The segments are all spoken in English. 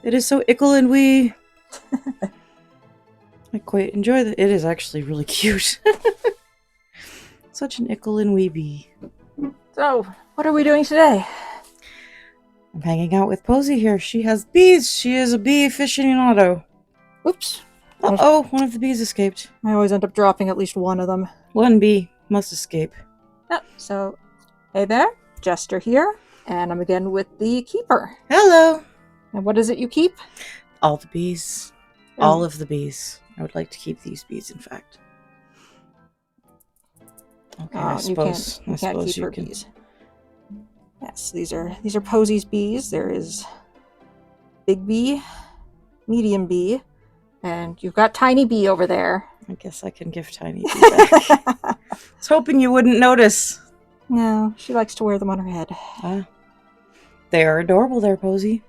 It is so ickle and wee. I quite enjoy it. It is actually really cute. Such an ickle and wee bee. So, what are we doing today? I'm hanging out with Posy here. She has bees. She is a bee aficionado. Oops. Uh-oh, one of the bees escaped. I always end up dropping at least one of them. One bee must escape. Yep, so, hey there, Jester here, and I'm again with the keeper. Hello. And what is it you keep? All the bees. All of the bees. I would like to keep these bees, in fact. Okay, I suppose you can't keep you her can. bees. Yes, these are Posy's bees. There is Big Bee, Medium Bee, and you've got Tiny Bee over there. I guess I can give Tiny Bee back. I was hoping you wouldn't notice. No, she likes to wear them on her head. They are adorable there, Posy.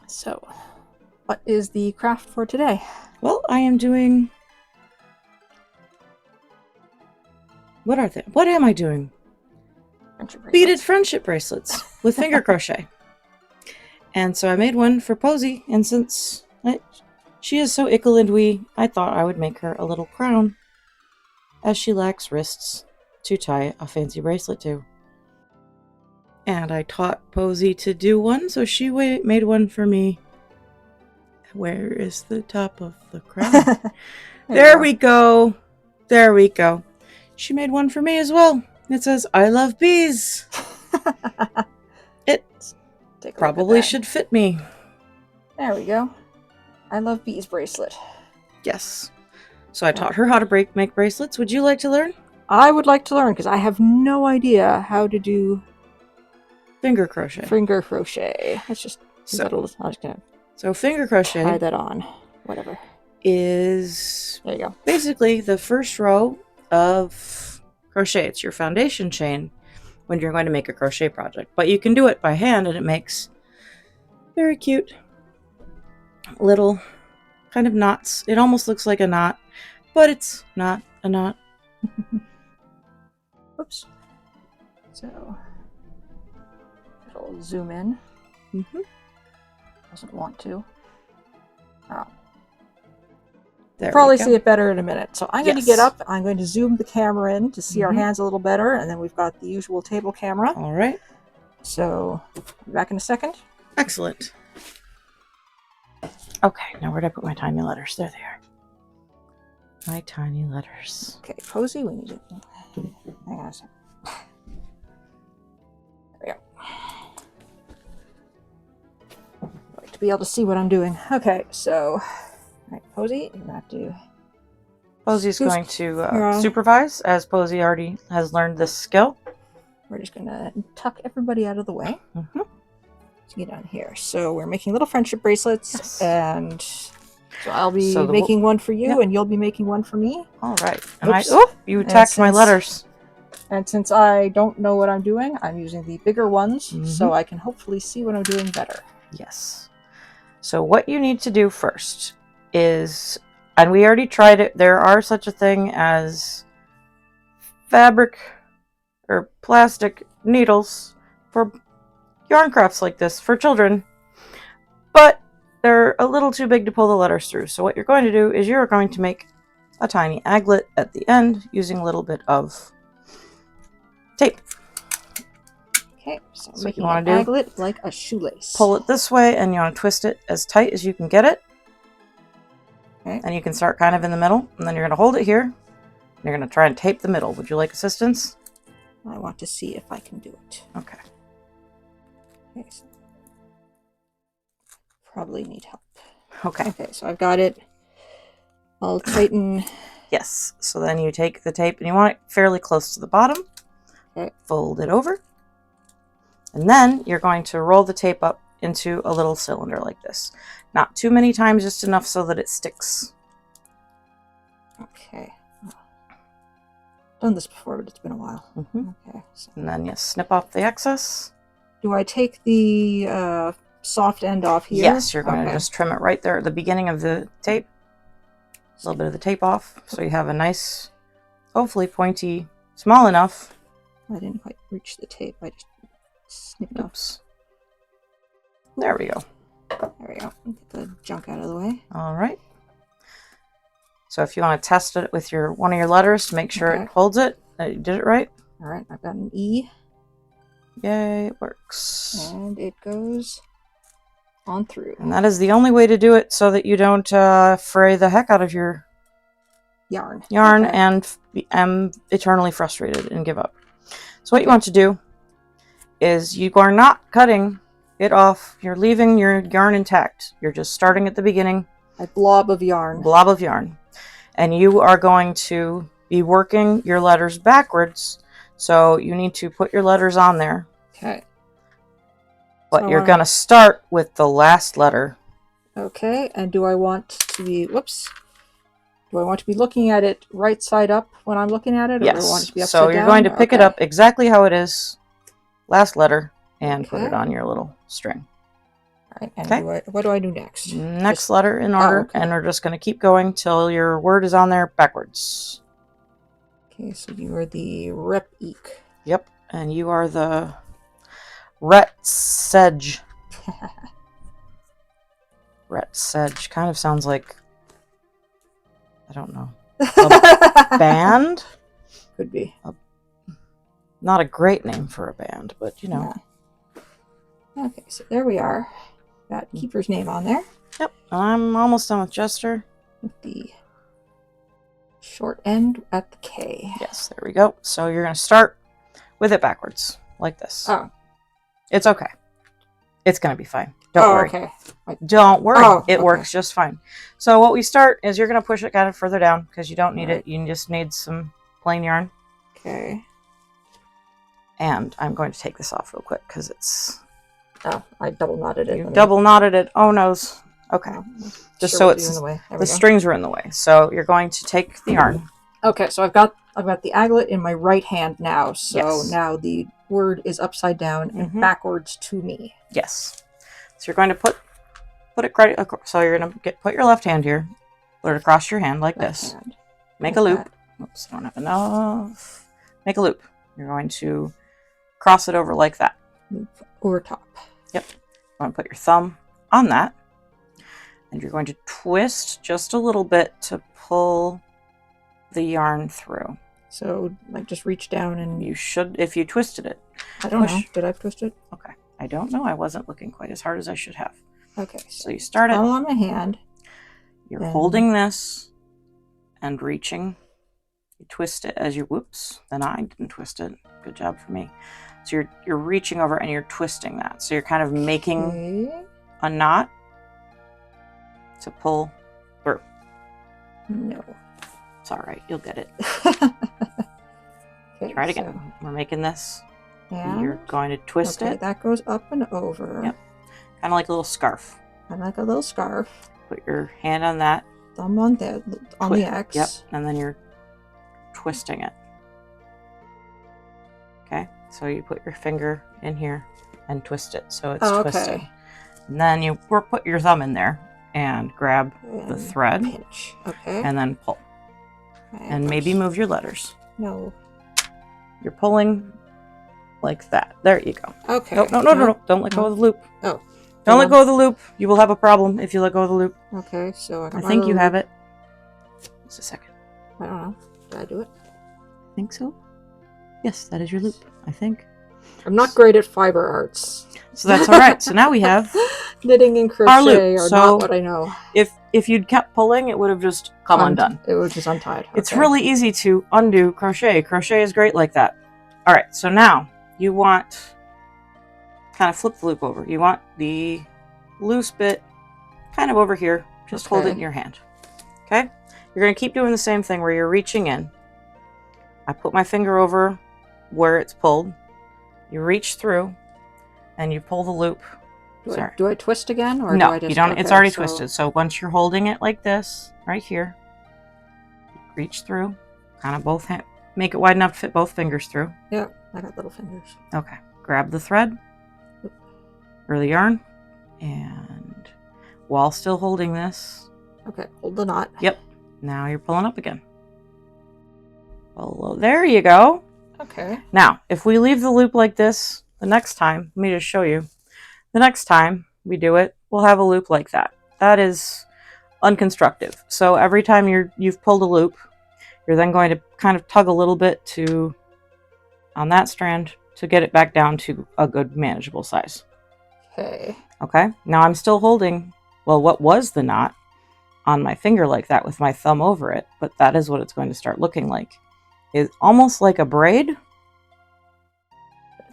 So, what is the craft for today? Well, I am doing... What are they? What am I doing? Beaded friendship bracelets with finger crochet. And so I made one for Posy, and since she is so ickle and wee, I thought I would make her a little crown, as she lacks wrists to tie a fancy bracelet to. And I taught Posy to do one, so she made one for me. Where is the top of the crown? There we go. There we go. She made one for me as well. It says, I love bees. It probably should fit me. There we go. I love bees bracelet. Yes. So I taught her how to make bracelets. Would you like to learn? I would like to learn because I have no idea how to do finger crochet. Finger crochet. Let's just so finger crochet. Tie that on. Whatever. Is there you go. Basically the first row of crochet. It's your foundation chain when you're going to make a crochet project. But you can do it by hand and it makes very cute little kind of knots. It almost looks like a knot, but it's not a knot. Oops. So it'll zoom in. Doesn't want to. Oh. You'll probably see it better in a minute. So I'm going to get up. I'm going to zoom the camera in to see our hands a little better. And then we've got the usual table camera. All right. So I'll be back in a second. Excellent. Okay, now where did I put my tiny letters? There they are. My tiny letters. Okay, Posy, we need it. Hang on a second. There we go. I'd like to be able to see what I'm doing. Okay, so... Alright, Posy, you have to... Posy's going to supervise, as Posy already has learned this skill. We're just going to tuck everybody out of the way. Let's get down here. So we're making little friendship bracelets, and so I'll be making one for you, and you'll be making one for me. All right. And you attacked my letters. And since I don't know what I'm doing, I'm using the bigger ones, so I can hopefully see what I'm doing better. Yes. So what you need to do first is, and we already tried it, there are such a thing as fabric or plastic needles for yarn crafts like this for children, but they're a little too big to pull the letters through. So what you're going to do is you're going to make a tiny aglet at the end using a little bit of tape. Okay, so making an aglet like a shoelace. Pull it this way, and you want to twist it as tight as you can get it. Okay. And you can start kind of in the middle, and then you're going to hold it here, and you're going to try and tape the middle. Would you like assistance? I want to see if I can do it. Okay. Okay, so probably need help. Okay. Okay, so I've got it. I'll tighten. Yes. So then you take the tape, and you want it fairly close to the bottom. Okay. Fold it over. And then you're going to roll the tape up into a little cylinder like this. Not too many times, just enough so that it sticks. Okay. Done this before, but it's been a while. Okay. So. And then you snip off the excess. Do I take the soft end off here? Yes, you're going to just trim it right there at the beginning of the tape. A little bit of the tape off, so you have a nice, hopefully pointy, small enough. I didn't quite reach the tape. I just snipped off. There we go. There we go. Get the junk out of the way. All right. So if you want to test it with one of your letters to make sure it holds it, that you did it right. All right, I've got an E. Yay, it works. And it goes on through. And that is the only way to do it so that you don't fray the heck out of your yarn and am eternally frustrated and give up. So what you want to do is you are not cutting it off. You're leaving your yarn intact. You're just starting at the beginning. A blob of yarn. Blob of yarn. And you are going to be working your letters backwards. So you need to put your letters on there. Okay. But you're going to start with the last letter. Okay. And do I want to be, do I want to be looking at it right side up when I'm looking at it? Or yes. do I want it to be upside so you're down? going to pick it up exactly how it is. Last letter. And put it on your little string. All right. And what do I do next? Next letter in order. And we're just going to keep going till your word is on there backwards. Okay. So you are the rep-eek. Yep. And you are the ret-sedge. Ret-sedge kind of sounds like, I don't know, a band? Could be. Not a great name for a band, but you know. Yeah. Okay, so there we are. Got Keeper's name on there. Yep. I'm almost done with Jester. With the short end at the K. Yes, there we go. So you're going to start with it backwards, like this. Oh. It's okay. It's going to be fine. Don't worry. Okay. Don't worry. It works just fine. So what we start is you're going to push it kind of further down because you don't need it. You just need some plain yarn. Okay. And I'm going to take this off real quick because it's... Oh, I double knotted it. You double knotted it. Oh, noes. Okay. Just so it's... The strings are in the way. So you're going to take the yarn. Okay, so I've got the aglet in my right hand now. So now the word is upside down and backwards to me. Yes. So you're going to put it right... So you're going to put your left hand here. Put it across your hand like this. Make a loop. Oops, I don't have enough. Make a loop. You're going to cross it over like that. Loop over top. Yep. You want to put your thumb on that. And you're going to twist just a little bit to pull the yarn through. So, like, just reach down and... You should, if you twisted it. I don't know. Did I twist it? Okay. I don't know. I wasn't looking quite as hard as I should have. Okay. So you start it. All on my hand. You're holding this and reaching. You twist it as you... Whoops. Then I didn't twist it. Good job for me. So you're reaching over and you're twisting that. So you're kind of making a knot to pull through. No. It's all right. You'll get it. Okay, try it again. So we're making this. And you're going to twist it. That goes up and over. Yep. Kind of like a little scarf. Kind of like a little scarf. Put your hand on that. Thumb on the X. Yep. And then you're twisting it. Okay. So you put your finger in here and twist it so it's twisted. And then you put your thumb in there and grab the thread. Pinch. Okay. And then pull. And maybe move your letters. No. You're pulling like that. There you go. Okay. No. Don't let go of the loop. Oh. Don't let go of the loop. You will have a problem if you let go of the loop. Okay, so I think you have it. Just a second. I don't know. Did I do it? I think so. Yes, that is your loop, I think. I'm not great at fiber arts. So that's all right. So now we have knitting and crochet are not what I know. If you'd kept pulling, it would have just come undone. It was just untied. Okay. It's really easy to undo crochet. Crochet is great like that. All right, so now you want kind of flip the loop over. You want the loose bit kind of over here. Just hold it in your hand. Okay? You're going to keep doing the same thing where you're reaching in. I put my finger over where it's pulled. You reach through and you pull the loop. Do I twist again? Or no, do I just, you don't. It's already twisted. So once you're holding it like this, right here, reach through, kind of both hands. Make it wide enough to fit both fingers through. Yeah, I got little fingers. Okay. Grab the thread or the yarn, and while still holding this. Okay, hold the knot. Yep. Now you're pulling up again. Well, there you go. Okay. Now, if we leave the loop like this, the next time, let me just show you. The next time, we do it, we'll have a loop like that. That is unconstructive. So every time you've pulled a loop, you're then going to kind of tug a little bit on that strand to get it back down to a good manageable size. Okay. Okay. Now I'm still holding, well, what was the knot on my finger like that with my thumb over it, but that is what it's going to start looking like. It's almost like a braid.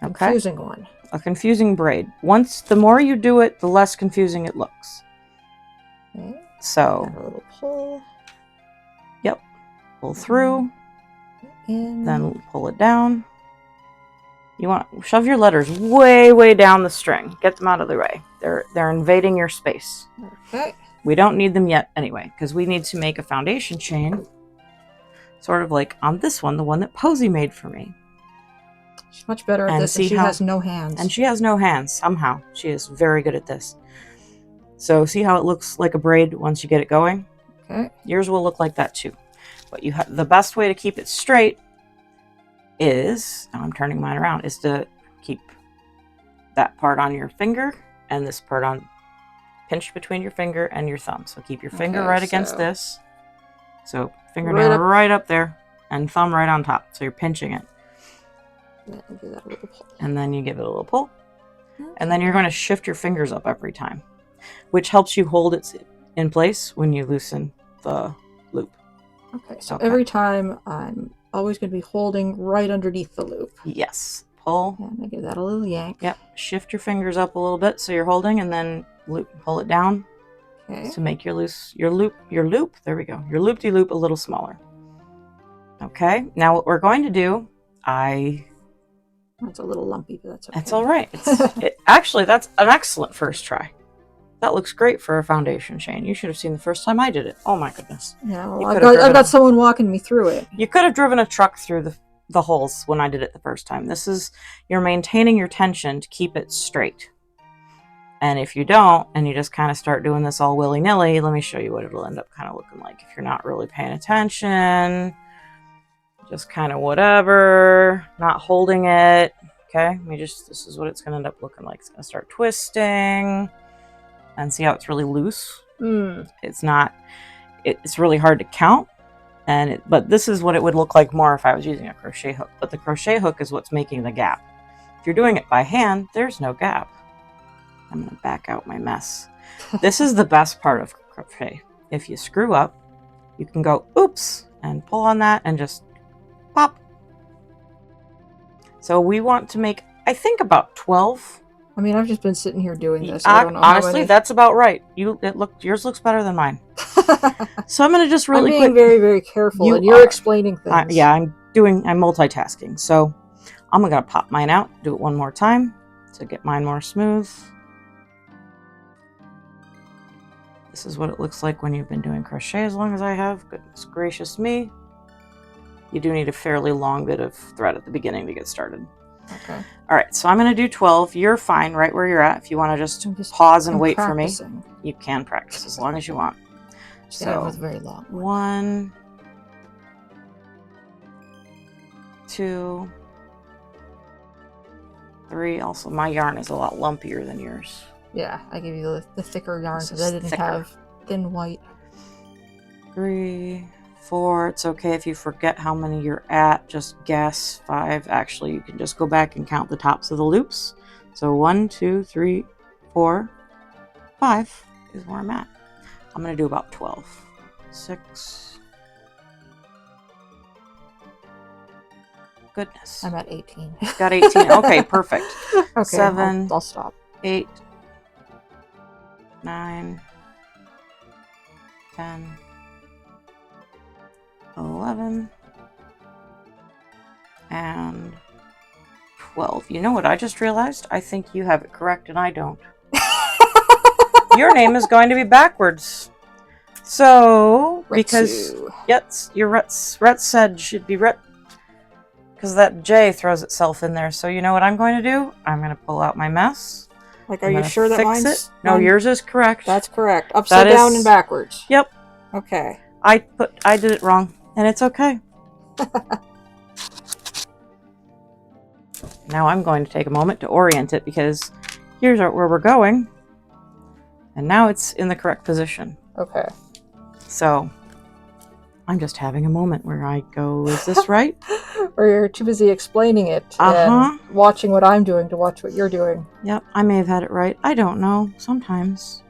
Okay. Confusing one. A confusing braid. The more you do it, the less confusing it looks. Okay. So a little pull. Yep. Pull through. Then pull it down. You want to shove your letters way down the string. Get them out of the way. They're invading your space. Okay. We don't need them yet anyway, because we need to make a foundation chain, sort of like on this one, the one that Posey made for me. She's much better at this, and she has no hands. And she has no hands, somehow. She is very good at this. So see how it looks like a braid once you get it going? Okay. Yours will look like that too. But the best way to keep it straight is, now I'm turning mine around, is to keep that part on your finger and this part on, pinched between your finger and your thumb. So keep your finger right against this. So fingernail right up there and thumb right on top. So you're pinching it. Give that a little pull. And then you give it a little pull. Okay. And then you're going to shift your fingers up every time, which helps you hold it in place when you loosen the loop. Okay, so every time I'm always going to be holding right underneath the loop. Yes. Pull. And I give that a little yank. Yep. Shift your fingers up a little bit so you're holding, and then pull it down. Okay. To make your loop, there we go. Your loop-de-loop a little smaller. Okay. Now what we're going to do, That's a little lumpy, but that's okay. That's all right. Actually, that's an excellent first try. That looks great for a foundation chain. You should have seen the first time I did it. Oh my goodness. Yeah, well, I've got someone walking me through it. You could have driven a truck through the holes when I did it the first time. You're maintaining your tension to keep it straight. And if you don't, and you just kind of start doing this all willy-nilly, let me show you what it'll end up kind of looking like if you're not really paying attention. Just kind of whatever, not holding it. Okay, this is what it's going to end up looking like. It's going to start twisting. And see how it's really loose? It's not, it's really hard to count. But this is what it would look like more if I was using a crochet hook. But the crochet hook is what's making the gap. If you're doing it by hand, there's no gap. I'm going to back out my mess. This is the best part of crochet. If you screw up, you can go, oops, and pull on that and just pop. So we want to make, I think, about 12. I mean, I've just been sitting here doing this. Honestly, that's about right. Yours looks better than mine. So I'm going to just really I'm being very, very careful, and you're explaining things. Yeah, I'm multitasking. So I'm going to pop mine out, do it one more time to get mine more smooth. This is what it looks like when you've been doing crochet as long as I have. Goodness gracious me. You do need a fairly long bit of thread at the beginning to get started. Okay. All right, so I'm going to do 12. You're fine right where you're at. If you want to just pause and wait for me, you can practice as long as you want. So that was very long. 1, 2, 3. Also, my yarn is a lot lumpier than yours. Yeah, I gave you the thicker yarn because I didn't have thin white. 3, 4. It's okay if you forget how many you're at. Just guess. 5. Actually, you can just go back and count the tops of the loops. So 1, 2, 3, 4, 5 is where I'm at. I'm going to do about 12. 6. Goodness. I'm at 18. Got 18. Okay, perfect. Okay, 7. I'll stop. 8. 9. 10. 11 and 12. You know what I just realized? I think you have it correct and I don't. Your name is going to be backwards. So, because your Ret said should be Ret, because that J throws itself in there. So you know what I'm going to do? I'm going to pull out my mess. Like, are you sure that mine's it? No, yours is correct. That's correct. Upside down and backwards. Yep. Okay. I did it wrong. And it's okay. Now I'm going to take a moment to orient it because here's where we're going. And now it's in the correct position. Okay. So I'm just having a moment where I go, is this right? Or you're too busy explaining it and watching what I'm doing to watch what you're doing. Yep, I may have had it right. I don't know. Sometimes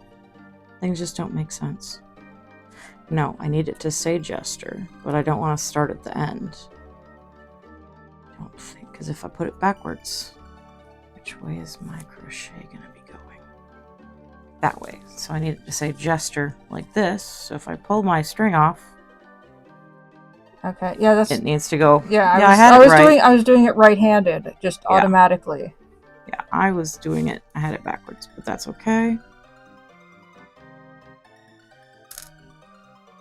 things just don't make sense. No, I need it to say Jester, but I don't want to start at the end. I don't think, because if I put it backwards, which way is my crochet going to be going? That way. So I need it to say Jester like this. So if I pull my string off, okay, yeah, that's. It needs to go. Yeah, I was doing it right-handed, just automatically. Yeah, I was doing it. I had it backwards, but that's okay.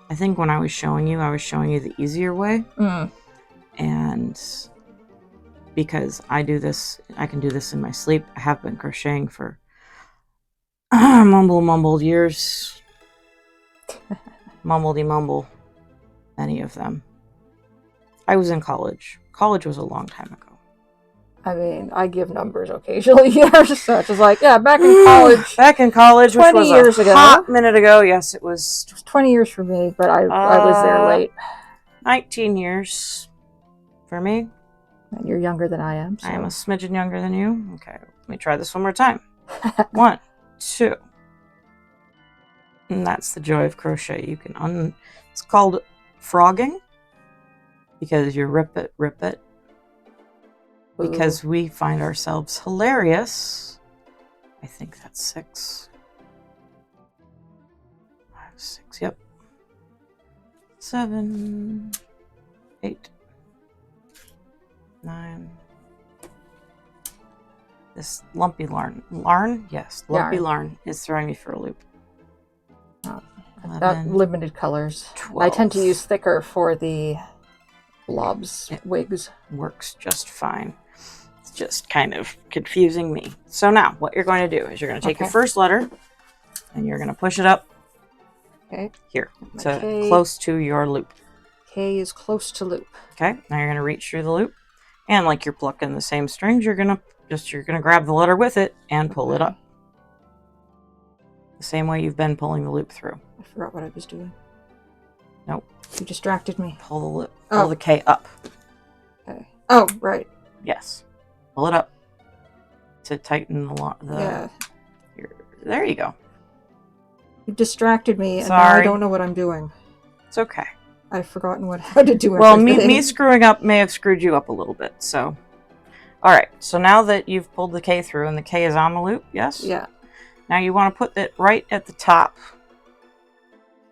I think when I was showing you the easier way, and because I do this, I can do this in my sleep. I have been crocheting for mumbled years. Mumbledy-mumble, many of them. I was in college. College was a long time ago. I mean, I give numbers occasionally here, such as like, yeah, back in college. Back in college, 20 which was years a ago. hot minute ago. Yes, it was. It was 20 years for me, but I was there late. 19 years for me. And you're younger than I am. So. I am a smidgen younger than you. Okay, let me try this one more time. 1, 2. And that's the joy of crochet. You can it's called frogging because you rip it. Because we find ourselves hilarious. I think that's 6. 5, 6, yep. 7, 8, 9. This lumpy yarn? Yes, lumpy yarn is throwing me for a loop. I've got limited colors. 12. I tend to use thicker for the blobs, wigs. Works just fine. It's just kind of confusing me. So now what you're going to do is you're going to take your first letter and you're going to push it up here to close to your loop. K is close to loop. Okay, now you're going to reach through the loop, and like you're plucking the same strings, you're going to grab the letter with it and pull it up. The same way you've been pulling the loop through. I forgot what I was doing. Nope. You distracted me. Pull the K up. Okay. Oh, right. Yes. Pull it up to tighten the there you go. You distracted me, and now I don't know what I'm doing. It's okay. I've forgotten how to do it. Well, me screwing up may have screwed you up a little bit, so. All right, so now that you've pulled the K through and the K is on the loop, yes? Yeah. Now you want to put it right at the top.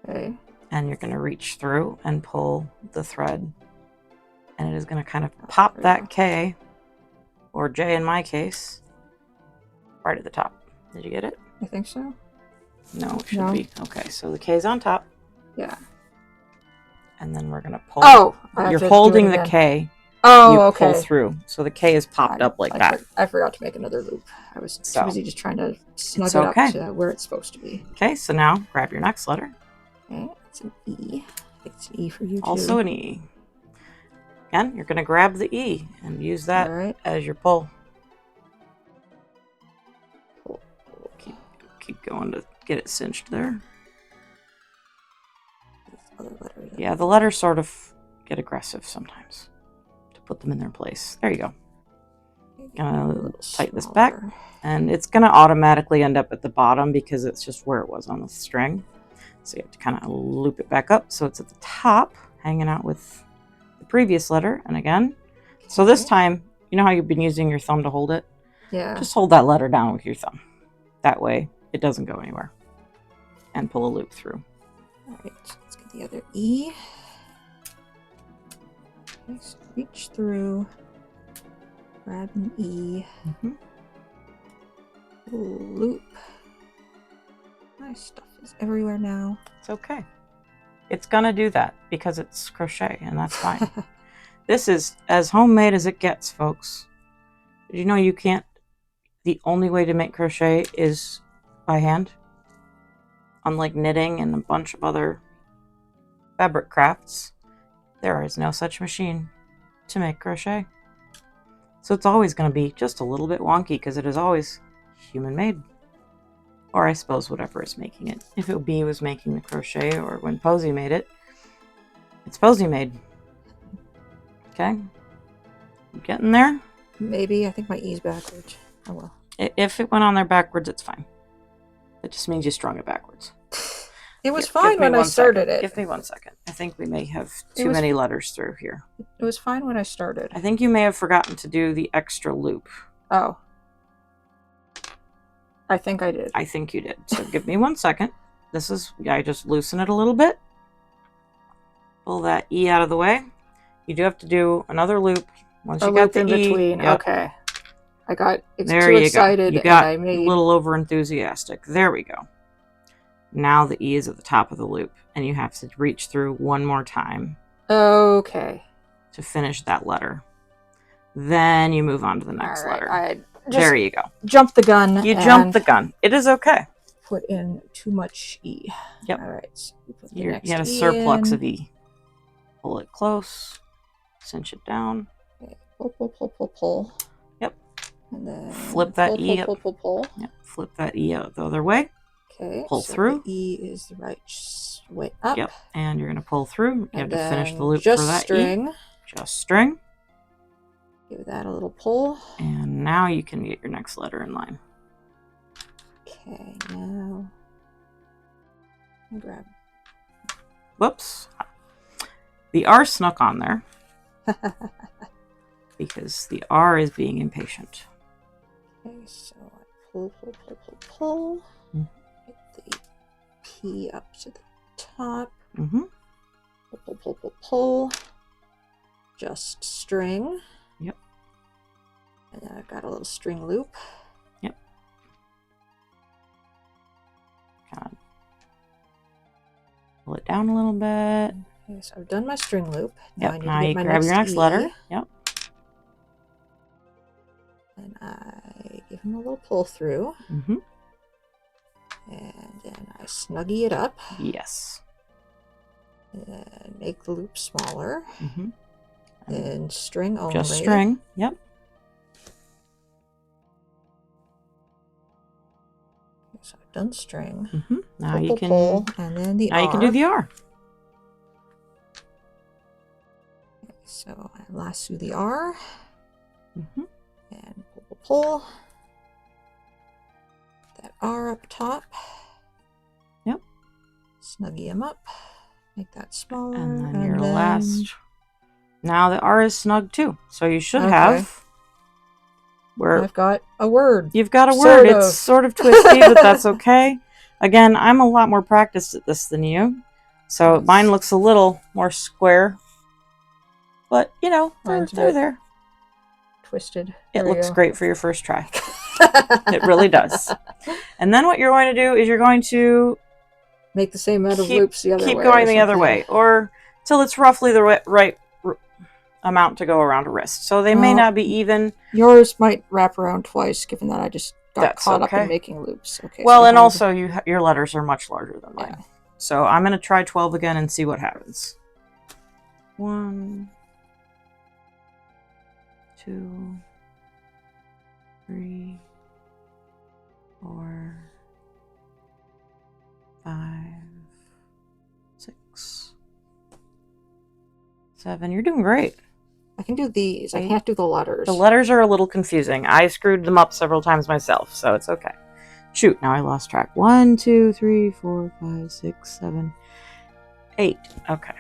Okay. And you're going to reach through and pull the thread. And it is going to kind of pop that K, or J in my case, right at the top. Did you get it? I think so. No, it should be. Okay, so the K is on top. Yeah. And then we're going to pull. Oh! You're holding the K. Oh, you pull through. So the K is popped up like that. I forgot to make another loop. I was too busy just trying to snug it up to where it's supposed to be. Okay, so now grab your next letter. Okay, it's an E. It's an E for you too. Also an E. Again, you're going to grab the E and use that as your pull. Keep going to get it cinched there. Yeah, the letters sort of get aggressive sometimes to put them in their place. There you go. Gonna tighten this back, and it's gonna automatically end up at the bottom because it's just where it was on the string. So you have to kind of loop it back up so it's at the top, hanging out with the previous letter. And again, so this time, you know how you've been using your thumb to hold it? Yeah. Just hold that letter down with your thumb. That way it doesn't go anywhere. And pull a loop through. All right, let's get the other E. Okay, so reach through, grab an E, loop. My stuff is everywhere now. It's okay. It's gonna do that because it's crochet, and that's fine. This is as homemade as it gets, folks. Did you know you can't? The only way to make crochet is by hand. Unlike knitting and a bunch of other fabric crafts, there is no such machine to make crochet. So it's always going to be just a little bit wonky because it is always human made. Or I suppose whatever is making it. If it B was making the crochet, or when Posy made it, it's Posy made. Okay? You getting there? Maybe. I think my E's backwards. Oh well. If it went on there backwards, it's fine. It just means you strung it backwards. It was fine when I started it. Give me 1 second. I think we may have too many letters through here. It was fine when I started. I think you may have forgotten to do the extra loop. Oh. I think I did. I think you did. So give me 1 second. This is, I just loosen it a little bit. Pull that E out of the way. You do have to do another loop once you got the in E. between. Yep. Okay. I got there too you excited. Go. You got and I made... a little over enthusiastic. There we go. Now the E is at the top of the loop, and you have to reach through one more time. Okay. To finish that letter. Then you move on to the next letter. There you go. Jump the gun. You jumped the gun. It is okay. Put in too much E. Yep. All right. So you got a surplus of E. Pull it close. Cinch it down. Okay. Pull. Yep. And then flip that E up. Pull. Yep. Flip that E out the other way. Okay. Pull through. The E is the right way up. Yep. And you're going to pull through. You have to finish the loop for that string. E. Just string. Give that a little pull. And now you can get your next letter in line. Okay, now grab. Whoops. The R snuck on there. Because the R is being impatient. Okay, so I pull. Get the P up to the top. Pull. Just string. Yep. And then I've got a little string loop. Yep. Kind of pull it down a little bit. Okay, so I've done my string loop. Yep. Now you grab your next letter. Yep. And I give him a little pull through. Mm-hmm. And then I snuggie it up. Yes. And make the loop smaller. Mm-hmm. And string only. Just string. Yep. So I've done string. Mm-hmm. Now you can pull, and then the now R. you can do the R. Okay, so I lasso the R. Mm-hmm. And pull. That R up top. Yep. Snuggie him up. Make that smaller. And then your last. Now the R is snug too, so you should have. Where I've got a word. You've got a word. It's sort of twisty, but that's okay. Again, I'm a lot more practiced at this than you, so mine looks a little more square. But you know, they're there. Twisted. It looks great for your first try. It really does. And then what you're going to do is you're going to make the same amount of loops the other way. Keep going the other way, or till it's roughly the right amount to go around a wrist. So they may not be even. Yours might wrap around twice, given that I just got caught up in making loops. Okay. Well, so and also your letters are much larger than mine. Yeah. So I'm going to try 12 again and see what happens. 1, 2, 3, 4, 5, 6, 7. You're doing great. I can do these. I can't do the letters. The letters are a little confusing. I screwed them up several times myself, so it's okay. Shoot, now I lost track. 1, 2, 3, 4, 5, 6, 7, 8. Okay.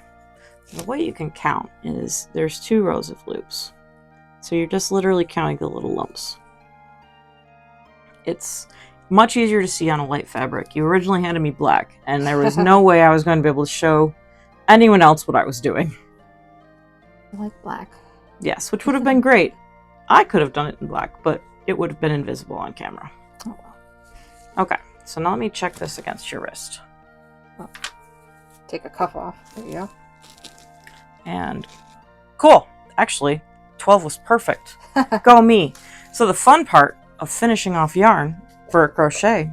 The way you can count is there's 2 rows of loops. So you're just literally counting the little lumps. It's much easier to see on a light fabric. You originally handed me black, and there was no way I was going to be able to show anyone else what I was doing. I like black. Yes, which would have been great. I could have done it in black, but it would have been invisible on camera. Oh well. Okay, so now let me check this against your wrist. Oh. Take a cuff off. There you go. And cool. Actually, 12 was perfect. Go me. So the fun part of finishing off yarn for a crochet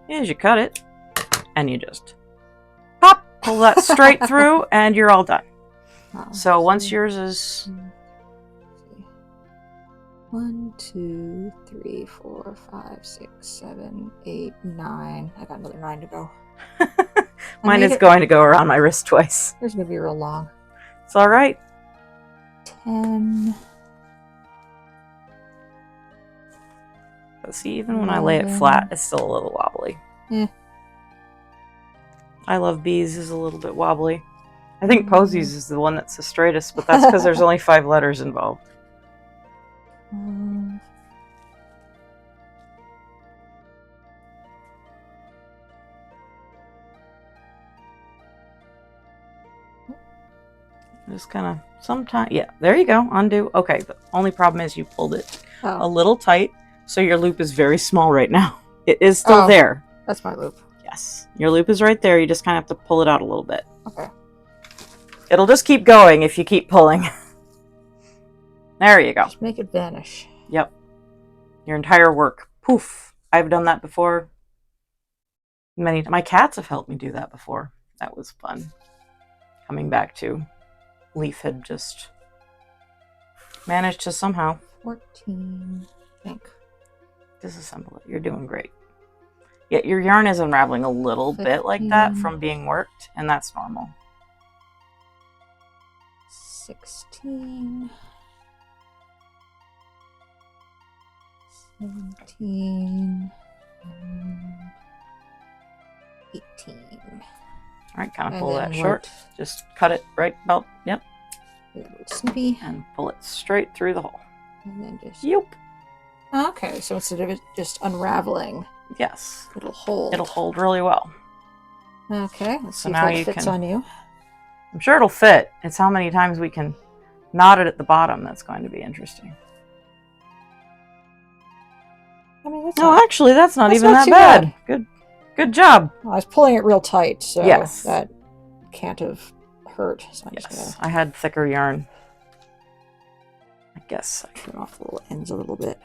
is you cut it and you just pop, pull that straight through, and you're all done. So once yours is 1, 2, 3, 4, 5, 6, 7, 8, 9. I got another 9 to go. Mine is going to go around my wrist twice. It's going to be real long. It's all right. 10. But see, even when I lay it flat, it's still a little wobbly. Yeah. I love bees is a little bit wobbly. I think Posies is the one that's the straightest, but that's because there's only 5 letters involved. Just kind of sometimes, yeah, there you go, undo. Okay, the only problem is you pulled it a little tight, so your loop is very small right now. It is still there. That's my loop. Yes, your loop is right there. You just kind of have to pull it out a little bit. Okay. It'll just keep going if you keep pulling. There you go. Just make it vanish. Yep. Your entire work. Poof. I've done that before. My cats have helped me do that before. That was fun. Coming back to Leaf had just managed to somehow 14, I think. Disassemble it. You're doing great. Yeah, your yarn is unraveling a little 15. bit like that from being worked, and that's normal. 16, 17, and 18. All right, kind of pull that short. Just cut it right about, yep. A little snippy. And pull it straight through the hole. And then just... Yep. Okay, so instead of it just unraveling... Yes. It'll hold. It'll hold really well. Okay, let's see if that fits on you. I'm sure it'll fit. It's how many times we can knot it at the bottom that's going to be interesting. I mean, that's actually, that's not even that bad. Good job. Well, I was pulling it real tight, so yes. That can't have hurt. So yes, I had thicker yarn. I guess I trim off the little ends a little bit.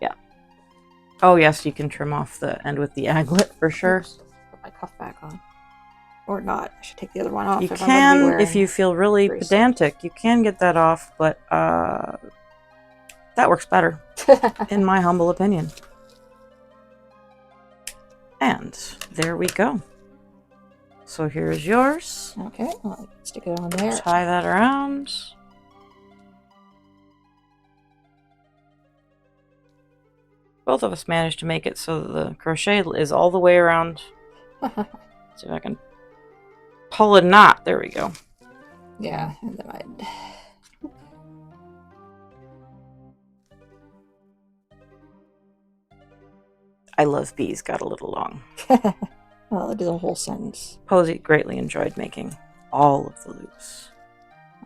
Yeah. Oh yes, you can trim off the end with the aglet for sure. Oops. Put my cuff back on, or not. I should take the other one off. You can, if you feel really pedantic, you can get that off, but that works better, in my humble opinion. And there we go. So here's yours. Okay, well, stick it on there. Tie that around. Both of us managed to make it so the crochet is all the way around. See if I can pull a knot. There we go. Yeah, and then I'd... I love bees got a little long. Well, it did a whole sentence. Posey greatly enjoyed making all of the loops.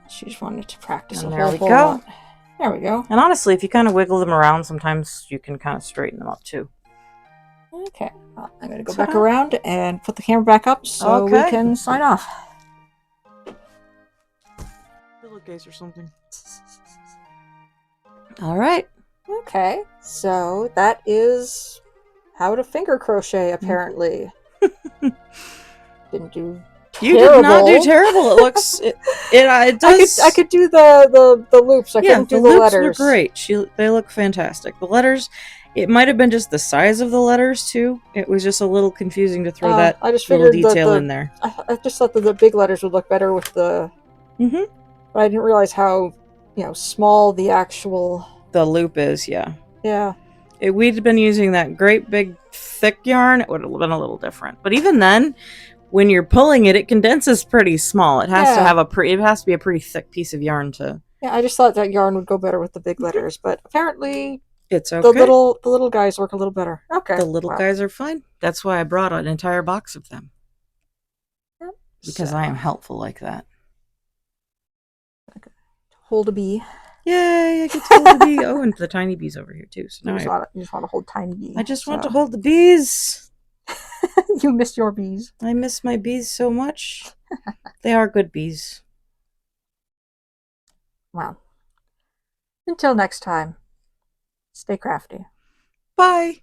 She just wanted to practice and a there whole we go. lot. There we go. And honestly, if you kind of wiggle them around, sometimes you can kind of straighten them up too. Okay, well, I'm going to go back around and put the camera back up so we can sign off. Pillowcase or something. All right. Okay, so that is how to finger crochet, apparently. Didn't do terrible. You did not do terrible. It looks it does. I could do the loops. I couldn't do the letters. The loops were great. They look fantastic. The letters, it might have been just the size of the letters too. It was just a little confusing to throw that I just little figured detail in there. I just thought that the big letters would look better with the. But I didn't realize how small the actual loop is. Yeah. Yeah. If we'd been using that great big thick yarn, it would have been a little different. But even then, when you're pulling it, it condenses pretty small. It has to have it has to be a pretty thick piece of yarn to. Yeah, I just thought that yarn would go better with the big letters, but apparently it's okay. The little guys work a little better. Okay. The little guys are fine. That's why I brought an entire box of them. Yep. Because I am helpful like that. Okay. Hold a bee. Yay, I get to hold the bee. Oh, and the tiny bees over here too. So you just want to hold tiny bees. I just want to hold the bees. You miss your bees. I miss my bees so much. They are good bees. Well, until next time, stay crafty. Bye.